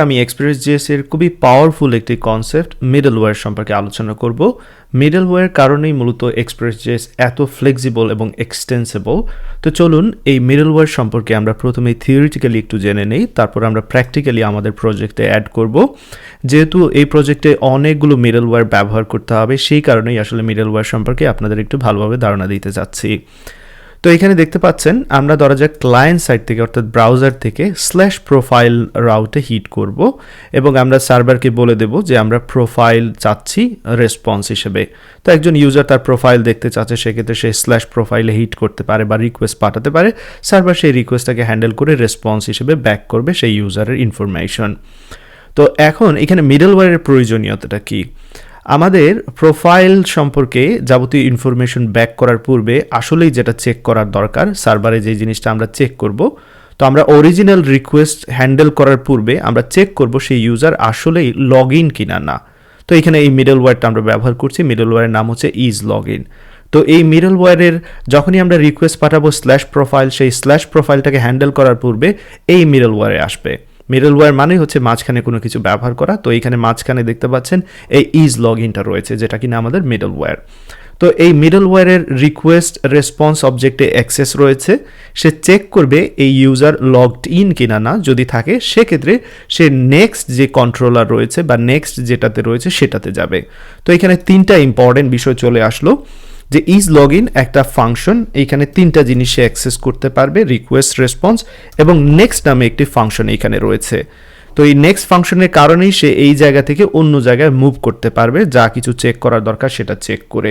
আমি এক্সপ্রেস.js এর খুবই পাওয়ারফুল একটি কনসেপ্ট মিডলওয়্যার সম্পর্কে আলোচনা করব। মিডলওয়্যার কারণেই মূলত এক্সপ্রেস.js এত ফ্লেক্সিবল এবং এক্সটেন্সিবল। তো চলুন এই মিডলওয়্যার সম্পর্কে আমরা প্রথমে থিওরিটিক্যালি একটু জেনে নেই, তারপর আমরা প্র্যাকটিক্যালি আমাদের প্রজেক্টে অ্যাড করব। যেহেতু এই প্রজেক্টে অনেকগুলো মিডলওয়্যার ব্যবহার করতে হবে, সেই কারণেই আসলে মিডলওয়্যার সম্পর্কে আপনাদের একটু ভালোভাবে ধারণা দিতে চাচ্ছি। তো এখানে দেখতে পাচ্ছেন আমরা ধরা যাক ক্লায়েন্ট সাইড থেকে অর্থাৎ ব্রাউজার থেকে /প্রোফাইল রাউটে হিট করব এবং আমরা সার্ভারকে বলে দেব যে আমরা প্রোফাইল চাচ্ছি রেসপন্স হিসেবে। তো একজন ইউজার তার প্রোফাইল দেখতে চাচ্ছে, সেক্ষেত্রে সে /প্রোফাইলে হিট করতে পারে বা রিকোয়েস্ট পাঠাতে পারে। সার্ভার সেই রিকোয়েস্টটাকে হ্যান্ডেল করে রেসপন্স হিসেবে ব্যাক করবে সেই ইউজারের ইনফরমেশন। তো এখন এখানে মিডলওয়্যারের প্রয়োজনীয়তাটা কি? আমাদের প্রোফাইল সম্পর্কে যাবতীয় ইনফরমেশন ব্যাক করার পূর্বে আসলেই যেটা চেক করার দরকার, সার্ভারে যে জিনিসটা আমরা চেক করব, তো আমরা অরিজিনাল রিকোয়েস্ট হ্যান্ডেল করার পূর্বে আমরা চেক করব সেই ইউজার আসলেই লগ ইন কিনা না। তো এখানে এই মিডলওয়্যারটা আমরা ব্যবহার করছি, মিডলওয়্যারের নাম হচ্ছে ইজ-লগইন। তো এই মিডলওয়্যারের যখনই আমরা রিকোয়েস্ট পাঠাবো /প্রোফাইল, সেই /প্রোফাইলটাকে হ্যান্ডেল করার পূর্বে এই মিডলওয়্যারে আসবে। মিডলওয়্যার মানে হচ্ছে মাঝখানে কোনো কিছু ব্যবহার করা। তো এইখানে মাঝখানে দেখতে পাচ্ছেন এই ইজ-লগইনটা রয়েছে, যেটা কিনা আমাদের মিডলওয়্যার। তো এই মিডলওয়্যারের রিকোয়েস্ট রেসপন্স অবজেক্টে অ্যাক্সেস রয়েছে। সে চেক করবে এই ইউজার লগড ইন কিনা না, যদি থাকে সেক্ষেত্রে সে নেক্সট যে কন্ট্রোলার রয়েছে বা নেক্সট যেটাতে রয়েছে সেটাতে যাবে। তো এখানে তিনটা ইম্পর্টেন্ট বিষয় চলে আসলো যে ইজ-লগইন একটা ফাংশন, এইখানে তিনটা জিনিস সে অ্যাক্সেস করতে পারবে, রিকোয়েস্ট, রেসপন্স এবং নেক্সট নামে একটি ফাংশন এইখানে রয়েছে। তো এই নেক্সট ফাংশনের কারণেই সে এই জায়গা থেকে অন্য জায়গায় মুভ করতে পারবে, যা কিছু চেক করার দরকার সেটা চেক করে।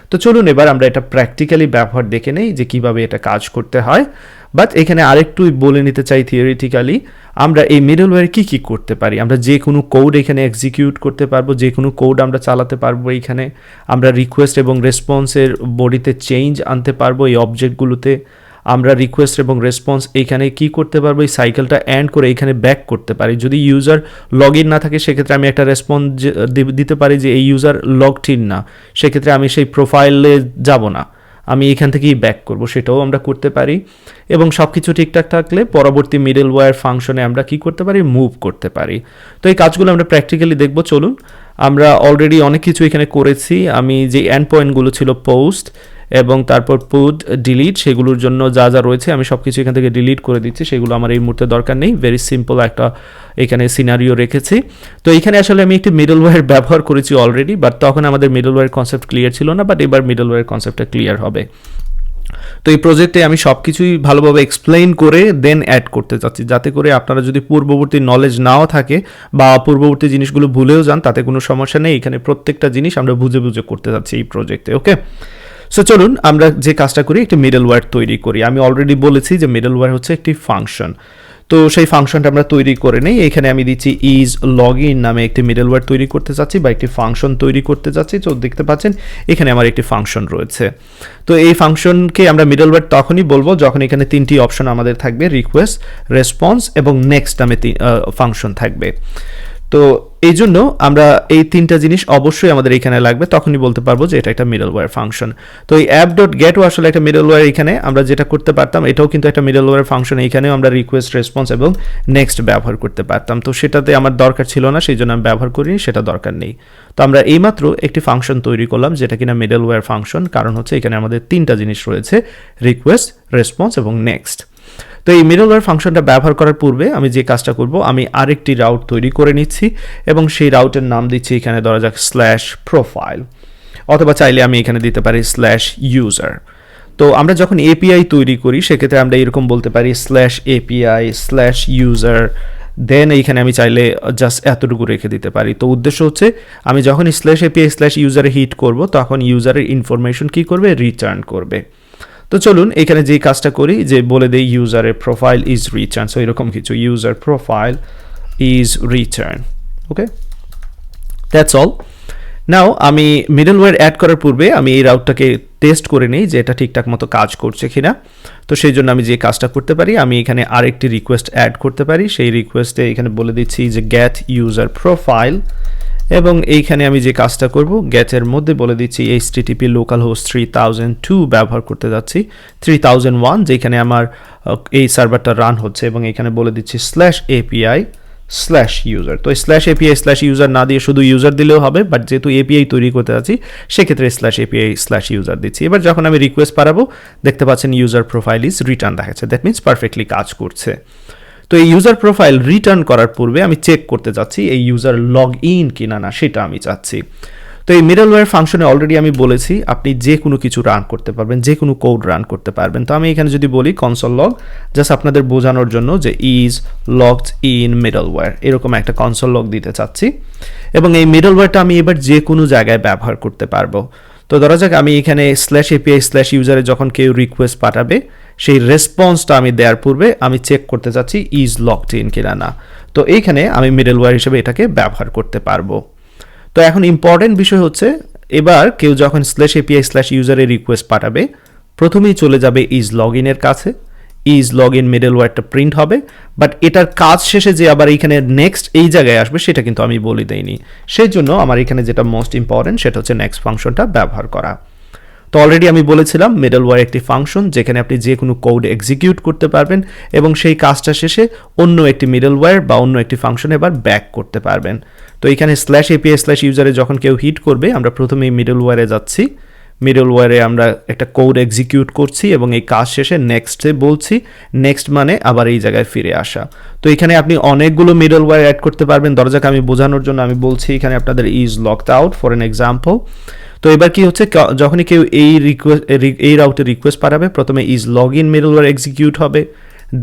তো চলুন এবার আমরা এটা প্র্যাকটিক্যালি ব্যবহার দেখে নেই যে কিভাবে এটা কাজ করতে হয়। বাট এখানে আরেকটু বলে নিতে চাই থিওরিটিক্যালি, আমরা এই মিডলওয়্যারে কি করতে পারি। আমরা যে কোনো কোড এখানে এক্সিকিউট করতে পারবো, যে কোনো কোড আমরা চালাতে পারবো। এইখানে আমরা রিকোয়েস্ট এবং রেসপন্সের বডিতে চেঞ্জ আনতে পারবো এই অবজেক্টগুলোতে। আমরা রিকোয়েস্ট এবং রেসপন্স এইখানে কি করতে পারবো, এই সাইকেলটা এন্ড করে এইখানে ব্যাক করতে পারি। যদি ইউজার লগ ইন না থাকে সেক্ষেত্রে আমি একটা রেসপন্স দিতে পারি যে এই ইউজার লগড ইন না, সেক্ষেত্রে আমি সেই প্রোফাইলে যাব না, আমি এখান থেকেই ব্যাক করব, সেটাও আমরা করতে পারি। এবং সব কিছু ঠিকঠাক থাকলে পরবর্তী মিডলওয়্যার ফাংশনে আমরা কি করতে পারি, মুভ করতে পারি। তো এই কাজগুলো আমরা প্র্যাকটিক্যালি দেখব। চলুন, আমরা অলরেডি অনেক কিছু এখানে করেছি। আমি যে এন্ড পয়েন্টগুলো ছিল পোস্ট এবং তারপর পুট, ডিলিট, সেগুলোর জন্য যা যা রয়েছে আমি সব কিছু এখান থেকে ডিলিট করে দিচ্ছি, সেগুলো আমার এই মুহূর্তে দরকার নেই। ভেরি সিম্পল একটা এখানে সিনারিও রেখেছি। তো এখানে আসলে আমি একটি মিডলওয়্যার ব্যবহার করেছি অলরেডি, বাট তখন আমাদের মিডলওয়্যার কনসেপ্ট ক্লিয়ার ছিল না, বাট এবার মিডলওয়্যার কনসেপ্টটা ক্লিয়ার হবে। তো এই প্রজেক্টে আমি সব কিছুই ভালোভাবে এক্সপ্লেইন করে দেন অ্যাড করতে চাচ্ছি, যাতে করে আপনারা যদি পূর্ববর্তী নলেজ নাও থাকে বা পূর্ববর্তী জিনিসগুলো ভুলেও যান তাতে কোনো সমস্যা নেই। এখানে প্রত্যেকটা জিনিস আমরা বুঝে বুঝে করতে চাচ্ছি এই প্রজেক্টে। ওকে, সো চলুন আমরা যে কাজটা করি, একটি মিডলওয়্যার তৈরি করি। আমি অলরেডি বলেছি যে মিডলওয়্যার হচ্ছে একটি ফাংশন। তো সেই ফাংশনটা আমরা তৈরি করে নেই। এখানে আমি দিচ্ছি ইজ-লগইন নামে একটি মিডলওয়্যার তৈরি করতে চাচ্ছি বা একটি ফাংশন তৈরি করতে চাচ্ছি। তো দেখতে পাচ্ছেন এখানে আমার একটি ফাংশন রয়েছে। তো এই ফাংশনকে আমরা মিডলওয়্যার তখনই বলবো যখন এখানে তিনটি অপশন আমাদের থাকবে, রিকোয়েস্ট, রেসপন্স এবং নেক্সট নামে ফাংশন থাকবে। তো এই জন্য আমরা এই তিনটা জিনিস অবশ্যই আমাদের এখানে লাগবে, তখনই বলতে পারবো যে এটা একটা মিডলওয়্যার ফাংশন। তো এই app.getও আসলে একটা মিডলওয়্যার। এখানে আমরা যেটা করতে পারতাম এটাও কিন্তু একটা মিডলওয়্যার ফাংশন, এখানেও আমরা রিকোয়েস্ট, রেসপন্স এবং নেক্সট ব্যবহার করতে পারতাম। তো সেটাতে আমার দরকার ছিল না, সেই জন্য আমি ব্যবহার করিনি, সেটা দরকার নেই। তো আমরা এইমাত্র একটি ফাংশন তৈরি করলাম যেটা কিনা মিডলওয়্যার ফাংশন, কারণ হচ্ছে এখানে আমাদের তিনটা জিনিস রয়েছে, রিকোয়েস্ট, রেসপন্স এবং নেক্সট। তো এই মিডলওয়্যার ফাংশনটা ব্যবহার করার পূর্বে আমি যে কাজটা করব, আমি আরেকটি রাউট তৈরি করে নিচ্ছি এবং সেই রাউটের নাম দিচ্ছি এখানে ধরা যাক /প্রোফাইল, অথবা চাইলে আমি এখানে দিতে পারি /ইউজার। তো আমরা যখন এপিআই তৈরি করি সেক্ষেত্রে আমরা এরকম বলতে পারি /API /user, দেন এইখানে আমি চাইলে জাস্ট এতটুকু রেখে দিতে পারি। তো উদ্দেশ্য হচ্ছে আমি যখন /API /user হিট করব তখন ইউজারের ইনফরমেশন কি করবে, রিটার্ন করবে। তো চলুন এখানে যে কাজটা করি, যে বলে দেই ইউজারের প্রোফাইল ইজ রিটার্ন, সো এরকম কিছু, user profile is return. Okay, that's all. Now আমি মিডলওয়্যার অ্যাড করার পূর্বে আমি এই রাউটটাকে টেস্ট করে নিই যে এটা ঠিকঠাক মতো কাজ করছে কিনা। তো সেই জন্য আমি যে কাজটা করতে পারি, আমি এখানে আরেকটি রিকোয়েস্ট অ্যাড করতে পারি। সেই রিকোয়েস্টে এখানে বলে দিচ্ছি যে গেট ইউজার প্রোফাইল, এবং এইখানে আমি যে কাজটা করব, গেটের মধ্যে বলে দিচ্ছি http localhost 3002 ব্যবহার করতে যাচ্ছি, 3001 যেখানে আমার এই সার্ভারটা রান হচ্ছে, এবং এখানে বলে দিচ্ছি /API স্ল্যাশ ইউজার। তো স্ল্যাশ এপিআই স্ল্যাশ ইউজার না দিয়ে শুধু ইউজার দিলেও হবে, বাট যেহেতু এপিআই তৈরি করতে যাচ্ছি সেক্ষেত্রে স্ল্যাশ এপিআই স্ল্যাশ ইউজার দিচ্ছি। এবার যখন আমি রিকোয়েস্ট পাঠাবো দেখতে পাচ্ছেন ইউজার প্রোফাইল ইজ রিটার্ন দেখাচ্ছে, দ্যাট মিনস পারফেক্টলি কাজ করছে। তো এই ইউজার প্রোফাইল রিটার্ন করার পূর্বে আমি চেক করতে যাচ্ছি এই ইউজার লগ ইন কিনা না, সেটা আমি চাচ্ছি। তো এই মিডলওয়্যার ফাংশনে অলরেডি আমি বলেছি আপনি যে কোনো কিছু রান করতে পারবেন, যে কোনো কোড রান করতে পারবেন। তো আমি এখানে যদি বলি কনসোল লগ, জাস্ট আপনাদের বোঝানোর জন্য যে ইজ লগড ইন মিডলওয়্যার, এরকম একটা কনসোল লগ দিতে চাচ্ছি। এবং এই মিডলওয়্যারটা আমি এবার যে কোনো জায়গায় ব্যবহার করতে পারবো। তো ধরা যাক আমি এখানে স্ল্যাশ এপিআই স্ল্যাশ ইউজারে যখন কেউ রিকোয়েস্ট পাঠাবে সেই রেসপন্সটা আমি দেওয়ার পূর্বে আমি চেক করতে চাচ্ছি ইজ লগড ইন কিনা না। তো এইখানে আমি মিডলওয়্যার হিসেবে এটাকে ব্যবহার করতে পারবো। তো এখন ইম্পর্টেন্ট বিষয় হচ্ছে এবার কেউ যখন স্ল্যাশ এপিআই স্ল্যাশ ইউজারে রিকোয়েস্ট পাঠাবে প্রথমেই চলে যাবে ইজ লগ ইনের কাছে, ইজ লগ ইন মিডলওয়্যারটা প্রিন্ট হবে, বাট এটার কাজ শেষে যে আবার এইখানে নেক্সট এই জায়গায় আসবে সেটা কিন্তু আমি বলে দেইনি। সেই জন্য আমার এখানে যেটা মোস্ট ইম্পর্টেন্ট সেটা হচ্ছে নেক্সট ফাংশনটা ব্যবহার করা। তো অলরেডি আমি বলেছিলাম মিডলওয়্যার একটি ফাংশন যেখানে আপনি যে কোনো কোড এক্সিকিউট করতে পারবেন এবং সেই কাজটা শেষে অন্য একটি মিডলওয়্যার বা অন্য একটি ফাংশন এবার ব্যাক করতে পারবেন। তো এখানে স্ল্যাশ এপিআই স্ল্যাশ ইউজারে যখন কেউ হিট করবে আমরা প্রথমেই মিডলওয়্যারে যাচ্ছি, মিডলওয়্যারে আমরা একটা কোড এক্সিকিউট করছি এবং এই কাজ শেষে নেক্সটে বলছি, নেক্সট মানে আবার এই জায়গায় ফিরে আসা। তো এখানে আপনি অনেকগুলো মিডলওয়্যার অ্যাড করতে পারবেন। দরজাকে আমি বোঝানোর জন্য আমি বলছি এখানে আপনাদের is logged out for an example. তো এবার কি হচ্ছে যখনই কেউ এই রাউটে রিকোয়েস্ট পাঠাবে প্রথমে is log in middleware execute হবে,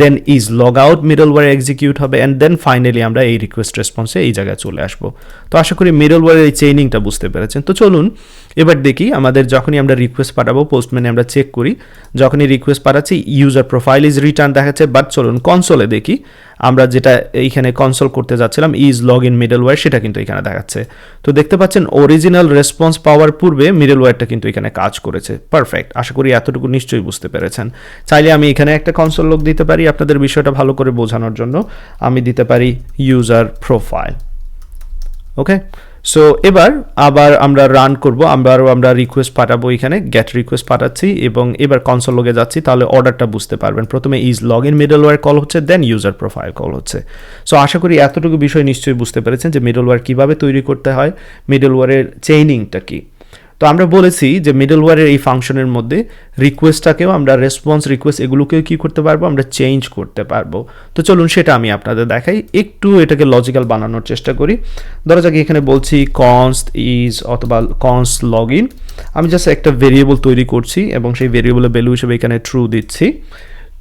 then is log out middleware execute হবে অ্যান্ড দেন ফাইনালি আমরা এই রিকোয়েস্ট রেসপন্সে এই জায়গায় চলে আসবো। তো আশা করি মিডলওয়্যারের এই চেইনিংটা বুঝতে পেরেছেন। তো চলুন এবার দেখি আমাদের যখনই আমরা রিকোয়েস্ট পাঠাবো পোস্টম্যানে আমরা চেক করি, যখনই রিকোয়েস্ট পাঠাচ্ছি ইউজার প্রোফাইল ইজ রিটার্ন দেখাচ্ছে, বাট চলুন কনসোলে দেখি আমরা যেটা এইখানে কনসোল করতে যাচ্ছিলাম ইজ লগ ইন মিডলওয়্যার সেটা কিন্তু এখানে দেখাচ্ছে। তো দেখতে পাচ্ছেন অরিজিনাল রেসপন্স পাওয়ার পূর্বে মিডলওয়্যারটা কিন্তু এখানে কাজ করেছে। পারফেক্ট, আশা করি এতটুকু নিশ্চয়ই বুঝতে পেরেছেন। চাইলে আমি এখানে একটা কনসোল লগ দিতে পারি আপনাদের বিষয়টা ভালো করে বোঝানোর জন্য, আমি দিতে পারি ইউজার প্রোফাইল। ওকে, সো এবার আবার আমরা রান করব, আমরা রিকোয়েস্ট পাঠাবো, এখানে গেট রিকোয়েস্ট পাঠাচ্ছি এবং এবার কনসোল লগে যাচ্ছি, তাহলে অর্ডারটা বুঝতে পারবেন। প্রথমে is log in middleware call হচ্ছে, দেন ইউজার প্রোফাইল কল হচ্ছে। সো আশা করি এতটুকু বিষয় নিশ্চয়ই বুঝতে পেরেছেন যে মিডলওয়্যার কীভাবে তৈরি করতে হয়, মিডলওয়্যারের চেইনিংটা কী। তো আমরা বলেছি যে মিডলওয়্যারের এই ফাংশনের মধ্যে রিকোয়েস্টটাকেও আমরা রেসপন্স রিকোয়েস্ট এগুলোকেও কী করতে পারবো, আমরা চেঞ্জ করতে পারবো। তো চলুন সেটা আমি আপনাদের দেখাই, একটু এটাকে লজিক্যাল বানানোর চেষ্টা করি। ধরা যাক এখানে বলছি কনস্ট ইজ অথবা কনস্ট লগ ইন, আমি জাস্ট একটা ভেরিয়েবল তৈরি করছি এবং সেই ভেরিয়েবলের ভ্যালু হিসেবে এখানে ট্রু দিচ্ছি।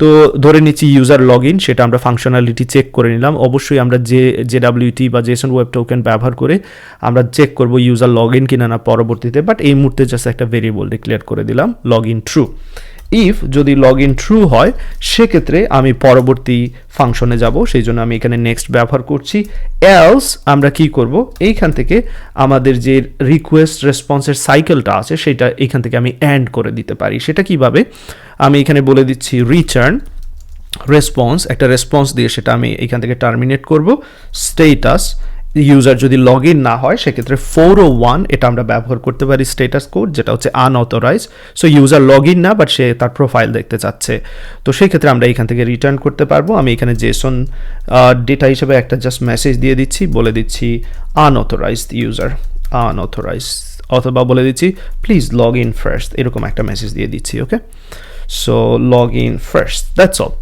তো ধরে নিচ্ছি ইউজার লগ ইন, সেটা আমরা ফাংশনালিটি চেক করে নিলাম। অবশ্যই আমরা জেডাব্লিউটি বা জেসন ওয়েব টোকেন ব্যবহার করে আমরা চেক করব ইউজার লগ ইন কিনা না পরবর্তীতে, বাট এই মুহূর্তে জাস্ট একটা ভেরিয়েবল ডিক্লেয়ার করে দিলাম লগ ইন ট্রু। ইফ যদি লগ ইন ট্রু হয় সেক্ষেত্রে আমি পরবর্তী ফাংশনে যাব, সেই জন্য আমি এখানে নেক্সট ব্যবহার করছি। এলস আমরা কি করব, এইখান থেকে আমাদের যে রিকোয়েস্ট রেসপন্সের সাইকেলটা আছে সেটা এখান থেকে আমি এন্ড করে দিতে পারি। সেটা কিভাবে, আমি এখানে বলে দিচ্ছি রিটার্ন রেসপন্স, একটা রেসপন্স দিয়ে সেটা আমি এখান থেকে টার্মিনেট করব। স্টেটাস ইউজার যদি লগ ইন না হয় সেক্ষেত্রে 401 এটা আমরা ব্যবহার করতে পারি স্টেটাস কোড, যেটা হচ্ছে unauthorised. So user log in না, বাট সে তার প্রোফাইল দেখতে চাচ্ছে, তো সেই ক্ষেত্রে আমরা এখান থেকে রিটার্ন করতে পারবো। আমি এখানে জেসন ডেটা হিসেবে একটা জাস্ট মেসেজ দিয়ে দিচ্ছি, বলে দিচ্ছি আনঅথরাইজড ইউজার, আনঅথরাইজড, অথবা বলে দিচ্ছি প্লিজ লগ ইন ফার্স্ট, এরকম একটা মেসেজ দিয়ে দিচ্ছি। Okay, so log in first, that's all.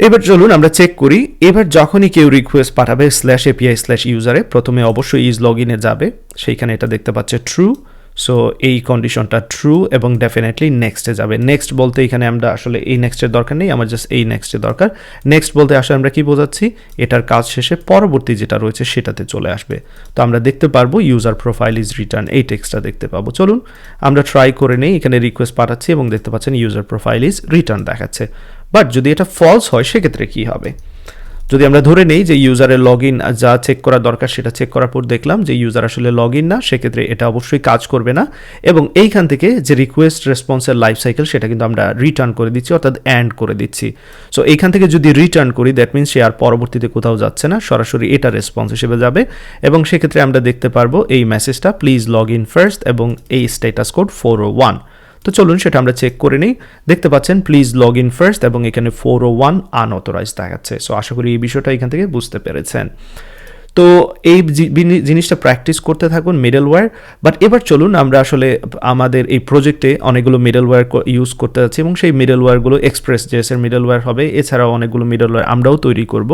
এবার চলুন আমরা চেক করি, এবার যখনই কেউ রিকোয়েস্ট পাঠাবে স্ল্যাশ এপিআই স্ল্যাশ ইউজারে প্রথমে অবশ্যই ইজ লগ ইনে যাবে, সেইখানে এটা দেখতে পাচ্ছে ট্রু। সো এই কন্ডিশনটা ট্রু এবং ডেফিনেটলি নেক্সটে যাবে। নেক্সট বলতে এখানে আমরা আসলে এই নেক্সটের দরকার নেই, আমার জাস্ট এই নেক্সটের দরকার। নেক্সট বলতে আসলে আমরা কি বোঝাচ্ছি, এটার কাজ শেষে পরবর্তী যেটা রয়েছে সেটাতে চলে আসবে। তো আমরা দেখতে পারবো ইউজার প্রোফাইল ইজ রিটার্ন, এই টেক্সটটা দেখতে পাবো। চলুন আমরা ট্রাই করে নেই, এখানে রিকোয়েস্ট পাঠাচ্ছি এবং দেখতে পাচ্ছেন ইউজার প্রোফাইল ইজ রিটার্ন দেখাচ্ছে। বাট যদি এটা ফলস হয় সেক্ষেত্রে কি হবে, যদি আমরা ধরে নেই যে ইউজারের লগ ইন যা চেক করা দরকার সেটা চেক করার পর দেখলাম যে ইউজার আসলে লগ ইন না, সেক্ষেত্রে এটা অবশ্যই কাজ করবে না এবং এইখান থেকে যে রিকোয়েস্ট রেসপন্সের লাইফ সাইকেল সেটা কিন্তু আমরা রিটার্ন করে দিচ্ছি, অর্থাৎ এন্ড করে দিচ্ছি। সো এইখান থেকে যদি রিটার্ন করি দ্যাট মিনস সে আর পরবর্তীতে কোথাও যাচ্ছে না, সরাসরি এটা রেসপন্স হিসেবে যাবে এবং সেক্ষেত্রে আমরা দেখতে পারবো এই মেসেজটা প্লিজ লগ ইন ফার্স্ট এবং এই স্ট্যাটাস কোড 401। তো চলুন সেটা আমরা চেক করে নিই। দেখতে পাচ্ছেন প্লিজ লগ ইন ফার্স্ট এবং এখানে 401 আনঅথরাইজ দেখাচ্ছে। সো আশা করি এই বিষয়টা এখান থেকে বুঝতে পেরেছেন। তো এই জিনিসটা প্র্যাকটিস করতে থাকুন মিডলওয়্যার। বাট এবার চলুন আমরা আসলে আমাদের এই প্রজেক্টে অনেকগুলো মিডলওয়্যার ইউজ করতে যাচ্ছি এবং সেই মিডলওয়্যারগুলো এক্সপ্রেস জেএসের মিডলওয়্যার হবে, এছাড়াও অনেকগুলো মিডলওয়্যার আমরাও তৈরি করব।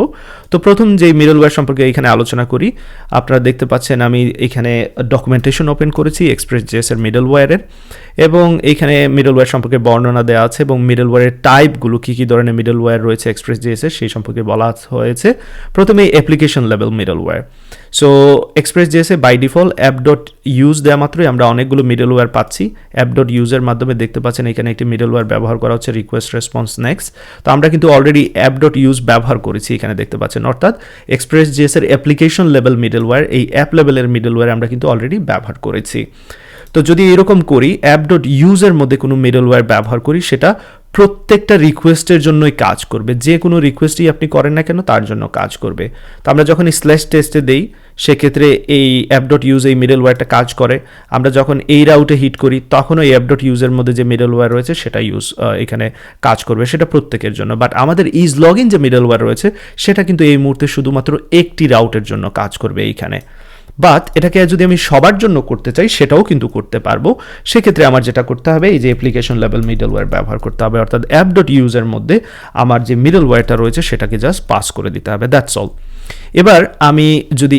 তো প্রথম যেই মিডলওয়্যার সম্পর্কে এখানে আলোচনা করি, আপনারা দেখতে পাচ্ছেন আমি এখানে ডকুমেন্টেশন ওপেন করেছি এক্সপ্রেস জেএসের মিডলওয়্যারের, এবং এইখানে মিডলওয়্যার সম্পর্কে বর্ণনা দেওয়া আছে এবং মিডলওয়্যারের টাইপগুলো কী কী ধরনের মিডলওয়্যার রয়েছে এক্সপ্রেস জেএসের সেই সম্পর্কে বলা হয়েছে। প্রথমে application level middleware. So express জেএসে by default app dot use দেওয়া মাত্রই আমরা অনেকগুলো মিডলওয়্যার পাচ্ছি। অ্যাপ ডট ইউজের মাধ্যমে দেখতে পাচ্ছেন এখানে একটি মিডলওয়্যার ব্যবহার করা হচ্ছে রিকোয়েস্ট রেসপন্স নেক্সট। তো আমরা কিন্তু অলরেডি অ্যাপ ডট ইউজ ব্যবহার করেছি এখানে দেখতে পাচ্ছেন, অর্থাৎ এক্সপ্রেস জেএসের অ্যাপ্লিকেশন লেভেল মিডলওয়্যার, এই অ্যাপ লেভেলের মিডলওয়্যার আমরা কিন্তু অলরেডি ব্যবহার করেছি। তো যদি এরকম করি অ্যাপ ডট ইউজের মধ্যে কোনো মিডলওয়্যার ব্যবহার করি, সেটা প্রত্যেকটা রিকোয়েস্টের জন্যই কাজ করবে, যে কোনো রিকোয়েস্টই আপনি করেন না কেন তার জন্য কাজ করবে। তো আমরা যখন স্ল্যাশ টেস্টে দেই সেক্ষেত্রে এই অ্যাপ ডট ইউজ এই মিডলওয়্যারটা কাজ করে। আমরা যখন এই রাউটে হিট করি তখনও এই অ্যাপ ডট ইউজের মধ্যে যে মিডলওয়্যার রয়েছে সেটা এখানে কাজ করবে, সেটা প্রত্যেকের জন্য। বাট আমাদের ইজ লগ ইন যে মিডলওয়্যার রয়েছে সেটা কিন্তু এই মুহূর্তে শুধুমাত্র একটি রাউটের জন্য কাজ করবে এইখানে। বাট এটাকে যদি আমি সবার জন্য করতে চাই সেটাও কিন্তু করতে পারবো। সেক্ষেত্রে আমার যেটা করতে হবে এই যে অ্যাপ্লিকেশন লেভেল মিডলওয়্যার ব্যবহার করতে হবে, অর্থাৎ অ্যাপ ডট ইউজের মধ্যে আমার যে মিডলওয়্যারটা রয়েছে সেটাকে জাস্ট পাস করে দিতে হবে, দ্যাটস অল। এবার আমি যদি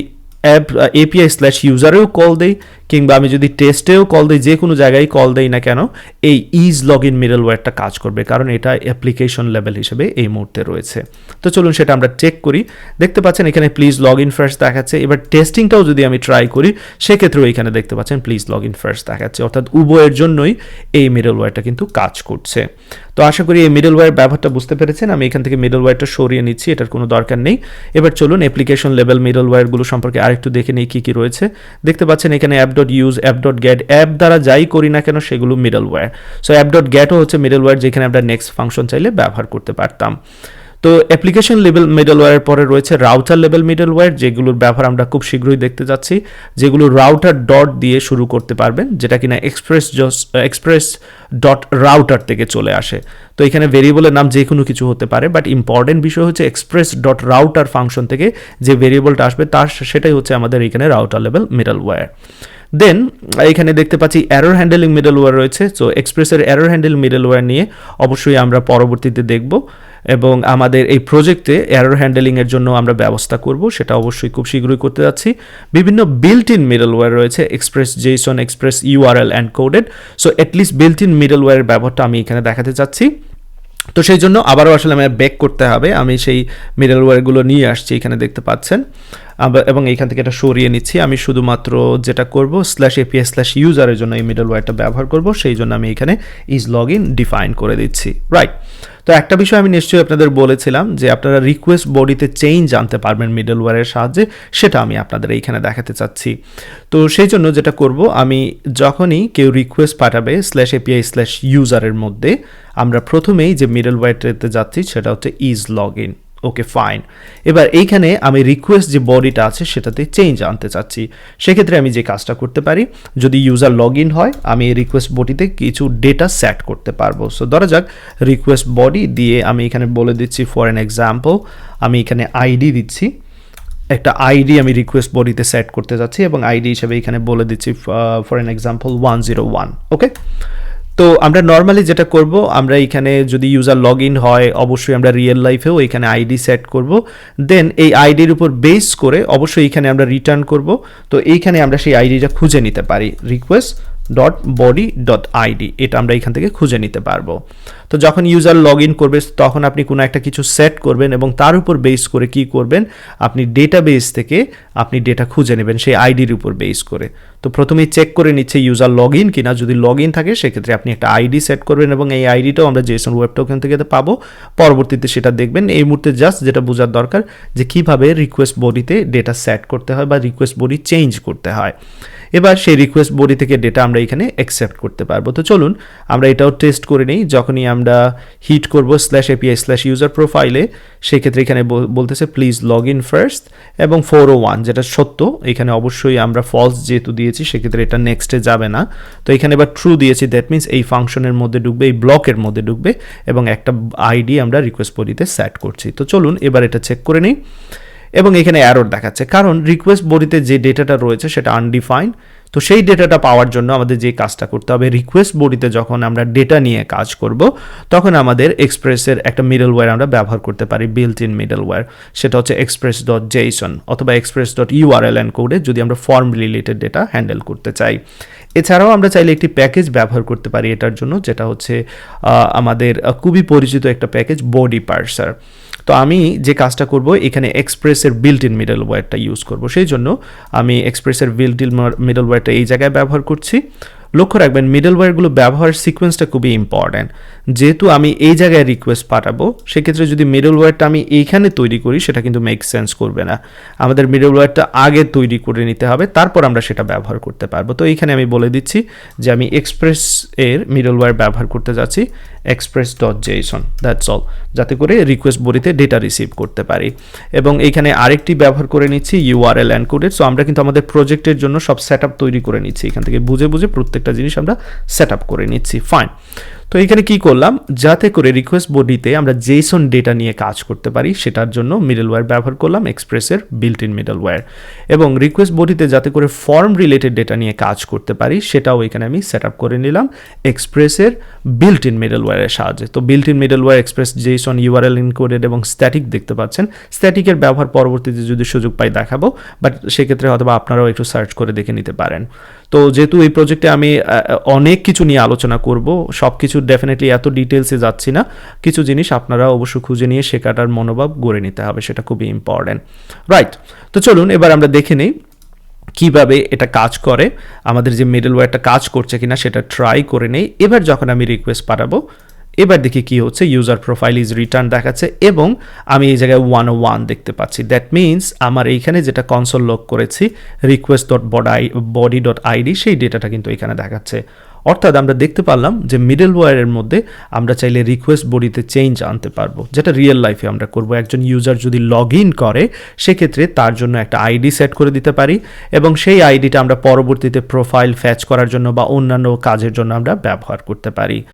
এপিআই স্ল্যাশ ইউজারেও কল দেই কিংবা আমি যদি টেস্টেও কল দিই, যে কোনো জায়গায় কল দেই না কেন এই ইজ লগ ইন মিডলওয়্যারটা কাজ করবে, কারণ এটা অ্যাপ্লিকেশন লেভেল হিসেবে এই মুহূর্তে রয়েছে। তো চলুন সেটা আমরা চেক করি। দেখতে পাচ্ছেন এখানে প্লিজ লগ ইন ফার্স্ট দেখাচ্ছে। এবার টেস্টিংটাও যদি আমি ট্রাই করি সেক্ষেত্রেও এখানে দেখতে পাচ্ছেন প্লিজ লগ ইন ফার্স্ট দেখাচ্ছে, অর্থাৎ উভয়ের জন্যই এই মিডলওয়্যারটা কিন্তু কাজ করছে। তো আশা করি এই মিডলওয়্যার ব্যবহারটা বুঝতে পেরেছেন। আমি এখান থেকে মিডলওয়্যারটা সরিয়ে নিচ্ছি, এটার কোনো দরকার নেই। এবার চলুন অ্যাপ্লিকেশন লেভেল মিডলওয়্যারগুলো সম্পর্কে আরেকটু দেখে নিই কী কী রয়েছে। দেখতে পাচ্ছেন এখানে app dot use, app dot gate, app দ্বারা যাই করি না কেন সেগুলো মিডলওয়্যার। সো অ্যাপ ডট গেটও হচ্ছে মিডলওয়্যার, যেখানে আমরা নেক্সট ফাংশন চাইলে ব্যবহার করতে পারতাম। তো অ্যাপ্লিকেশন লেভেল মিডলওয়্যারের পরে রয়েছে রাউটার লেভেল মিডলওয়্যার, যেগুলোর ব্যবহার আমরা খুব শীঘ্রই দেখতে যাচ্ছি, যেগুলো রাউটার ডট দিয়ে শুরু করতে পারবেন, যেটা কিনা এক্সপ্রেস ডট রাউটার থেকে চলে আসে। তো এখানে ভেরিয়েবলের নাম যে কোনো কিছু হতে পারে, বাট ইম্পর্টেন্ট বিষয় হচ্ছে এক্সপ্রেস ডট রাউটার ফাংশন থেকে যে ভেরিয়েবলটা আসবে সেটাই হচ্ছে আমাদের এখানে রাউটার লেভেল মিডলওয়্যার। দেন এখানে দেখতে পাচ্ছি এরর হ্যান্ডেলিং মিডলওয়্যার রয়েছে। সো এক্সপ্রেসের এরর হ্যান্ডেল মিডলওয়্যার নিয়ে অবশ্যই আমরা পরবর্তীতে দেখব, এবং আমাদের এই প্রজেক্টে এরর হ্যান্ডেলিংয়ের জন্য আমরা ব্যবস্থা করব, সেটা অবশ্যই খুব শীঘ্রই করতে যাচ্ছি। বিভিন্ন বিল্ট ইন মিডলওয়্যার রয়েছে express JSON, express URL encoded. So at least built in মিডলওয়্যারের ব্যবহারটা আমি এখানে দেখাতে চাচ্ছি। তো সেই জন্য আবারও আসলে আমার ব্যাক করতে হবে, আমি সেই মিডলওয়্যারগুলো নিয়ে আসছি এখানে দেখতে পাচ্ছেন, এবং এইখান থেকে এটা সরিয়ে নিচ্ছি। আমি শুধুমাত্র যেটা করব স্ল্যাশ এপিআই স্ল্যাশ ইউজারের জন্য এই মিডলওয়্যারটা ব্যবহার করব, সেই জন্য আমি এখানে ইজ লগ ইন ডিফাইন করে দিচ্ছি, রাইট। তো একটা বিষয় আমি নিশ্চয়ই আপনাদের বলেছিলাম যে আপনারা রিকোয়েস্ট বডিতে চেঞ্জ আনতে পারবেন মিডলওয়্যারের সাহায্যে, সেটা আমি আপনাদের এইখানে দেখাতে চাচ্ছি। তো সেই জন্য যেটা করব, আমি যখনই কেউ রিকোয়েস্ট পাঠাবে স্ল্যাশ এপিআই স্ল্যাশ ইউজারের মধ্যে, আমরা প্রথমেই যে মিডলওয়্যারটাতে যাচ্ছি সেটা হচ্ছে is log in. Okay fine. এবার এইখানে আমি রিকোয়েস্ট যে বডিটা আছে সেটাতে চেঞ্জ আনতে চাচ্ছি। সেক্ষেত্রে আমি যে কাজটা করতে পারি, যদি ইউজার লগ ইন হয় আমি এই রিকোয়েস্ট বডিতে কিছু ডেটা সেট করতে পারবো। সো ধরা যাক রিকোয়েস্ট বডি দিয়ে আমি এখানে বলে দিচ্ছি ফর অ্যান এক্সাম্পল, আমি এখানে আইডি দিচ্ছি, একটা আইডি আমি রিকোয়েস্ট বডিতে সেট করতে যাচ্ছি এবং আইডি হিসেবে এখানে বলে দিচ্ছি ফর অ্যান এক্সাম্পল 101। ওকে, তো আমরা নর্মালি যেটা করব, আমরা এখানে যদি ইউজার লগ ইন হয় অবশ্যই আমরা রিয়েল লাইফেও এখানে আইডি সেট করব, দেন এই আইডির উপর বেস করে অবশ্যই এখানে আমরা রিটার্ন করব। তো এইখানে আমরা সেই আইডিটা খুঁজে নিতে পারি, request dot body dot ID, এটা আমরা এখান থেকে খুঁজে নিতে পারবো। তো যখন ইউজার লগ ইন করবে তখন আপনি কোনো একটা কিছু সেট করবেন এবং তার উপর বেস করে কি করবেন, আপনি ডেটাবেস থেকে আপনি ডেটা খুঁজে নেবেন সেই আইডির উপর বেস করে। তো প্রথমেই চেক করে নিচ্ছে ইউজার লগ ইন কিনা, যদি লগ ইন থাকে সেক্ষেত্রে আপনি একটা আইডি সেট করবেন এবং এই আইডিটাও আমরা জেসন ওয়েব টোকেন থেকে পাবো, পরবর্তীতে সেটা দেখবেন। এই মুহূর্তে জাস্ট যেটা বোঝার দরকার যে কিভাবে রিকোয়েস্ট বডিতে ডেটা সেট করতে হয় বা রিকোয়েস্ট বডি চেঞ্জ করতে হয়। এবার সেই রিকোয়েস্ট বডি থেকে ডেটা আমরা এখানে অ্যাকসেপ্ট করতে পারবো। তো চলুন আমরা এটাও টেস্ট করে নিই। যখনই আমরা হিট করব /API/user প্রোফাইলে, সেক্ষেত্রে এখানে বলতেছে প্লিজ লগ ইন ফার্স্ট এবং 401 যেটা সত্য, এখানে অবশ্যই আমরা ফলস যেহেতু দিয়েছি সেক্ষেত্রে এটা নেক্সটে যাবে না। তো এখানে এবার ট্রু দিয়েছি, দ্যাট মিনস এই ফাংশনের মধ্যে ঢুকবে, এই ব্লকের মধ্যে ঢুকবে এবং একটা আইডি আমরা রিকোয়েস্ট বডিতে সেট করছি। তো চলুন এবার এটা চেক করে নিই এবং এখানে অ্যারর দেখাচ্ছে, কারণ রিকোয়েস্ট বডিতে যে ডেটাটা রয়েছে সেটা আনডিফাইন্ড। তো সেই ডেটাটা পাওয়ার জন্য আমাদের যে কাজটা করতে হবে, রিকোয়েস্ট বডিতে যখন আমরা ডেটা নিয়ে কাজ করব তখন আমাদের এক্সপ্রেসের একটা মিডলওয়্যার আমরা ব্যবহার করতে পারি, বিল্ট ইন মিডলওয়্যার। সেটা হচ্ছে express.json অথবা express.url এনকোডে যদি আমরা ফর্ম রিলেটেড ডেটা হ্যান্ডেল করতে চাই। এছাড়াও আমরা চাইলে একটি প্যাকেজ ব্যবহার করতে পারি এটার জন্য, যেটা হচ্ছে আমাদের খুবই পরিচিত একটা প্যাকেজ, বডি পার্সার। তো আমি যে কাজটা করব এখানে এক্সপ্রেসের বিল্ট ইন মিডলওয়্যারটা ইউজ করব, সেই জন্য আমি এক্সপ্রেসের বিল্ট ইন মিডলওয়্যারটা এই জায়গায় ব্যবহার করছি। লক্ষ্য রাখবেন মিডলওয়্যারগুলো ব্যবহার সিকোয়েন্সটা খুবই ইম্পর্ট্যান্ট। যেহেতু আমি এই জায়গায় রিকোয়েস্ট পাঠাবো, সেক্ষেত্রে যদি মিডলওয়্যারটা আমি এইখানে তৈরি করি সেটা কিন্তু মেক সেন্স করবে না। আমাদের মিডলওয়্যারটা আগে তৈরি করে নিতে হবে, তারপর আমরা সেটা ব্যবহার করতে পারবো। তো এইখানে আমি বলে দিচ্ছি যে আমি এক্সপ্রেস এর মিডলওয়্যার ব্যবহার করতে যাচ্ছি, express.json, দ্যাটস অল, যাতে করে রিকোয়েস্ট বডিতে ডেটা রিসিভ করতে পারি। এবং এইখানে আরেকটি ব্যবহার করে নিচ্ছি URL এনকোডেড। সো আমরা কিন্তু আমাদের প্রজেক্টের জন্য সব সেট আপ তৈরি করে নিচ্ছি, এখান থেকে বুঝে বুঝে প্রত্যেকটা জিনিস আমরা সেট আপ করে নিচ্ছি। ফাইন। তো এখানে কি করলাম, যাতে করে রিকোয়েস্ট বডিতে আমরা জেসন ডেটা নিয়ে কাজ করতে পারি সেটার জন্য মিডলওয়্যার ব্যবহার করলাম, এক্সপ্রেসের বিল্ট ইন মিডলওয়্যার। এবং রিকোয়েস্ট বডিতে যাতে করে ফর্ম রিলেটেড ডেটা নিয়ে কাজ করতে পারি সেটাও এখানে আমি সেট আপ করে নিলাম এক্সপ্রেসের বিল্ট ইন মিডলওয়্যারের সাহায্যে। তো built in middleware, express, Jason, URL encoded এবং স্ট্যাটিক দেখতে পাচ্ছেন। স্ট্যাটিকের ব্যবহার পরবর্তীতে যদি সুযোগ পাই দেখাবো, বাট সেক্ষেত্রে হয়তো আপনারাও একটু সার্চ করে দেখে নিতে পারেন। তো যেহেতু এই প্রজেক্টে আমি অনেক কিছু নিয়ে আলোচনা করব, সব কিছু ডেফিনেটলি এত ডিটেলসে যাচ্ছি না, কিছু জিনিস আপনারা অবশ্য খুঁজে নিয়ে শেখাটার মনোভাব গড়ে নিতে হবে, সেটা খুবই ইম্পর্টেন্ট, রাইট? তো চলুন এবার আমরা দেখে নিই কিভাবে এটা কাজ করে, আমাদের যে মিডলওয়্যারটা কাজ করছে কিনা সেটা ট্রাই করে নেই। এবার যখন আমি রিকোয়েস্ট পাঠাবো, এবার দেখি কি হচ্ছে, ইউজার প্রোফাইল ইজ রিটার্ন দেখাচ্ছে এবং আমি এই জায়গায় 101 দেখতে পাচ্ছি। দ্যাট মিনস আমার এইখানে যেটা কনসোল লগ করেছি request.body.id সেই ডেটাটা কিন্তু এখানে দেখাচ্ছে। অর্থাৎ আমরা দেখতে পারলাম যে মিডলওয়্যারের মধ্যে আমরা চাইলে রিকোয়েস্ট বডিতে চেঞ্জ আনতে পারবো, যেটা রিয়েল লাইফে আমরা করব। একজন ইউজার যদি লগ ইন করে সেক্ষেত্রে তার জন্য একটা আইডি সেট করে দিতে পারি এবং সেই আইডিটা আমরা পরবর্তীতে প্রোফাইল ফ্যাচ করার জন্য বা অন্যান্য কাজের জন্য আমরা ব্যবহার করতে পারি।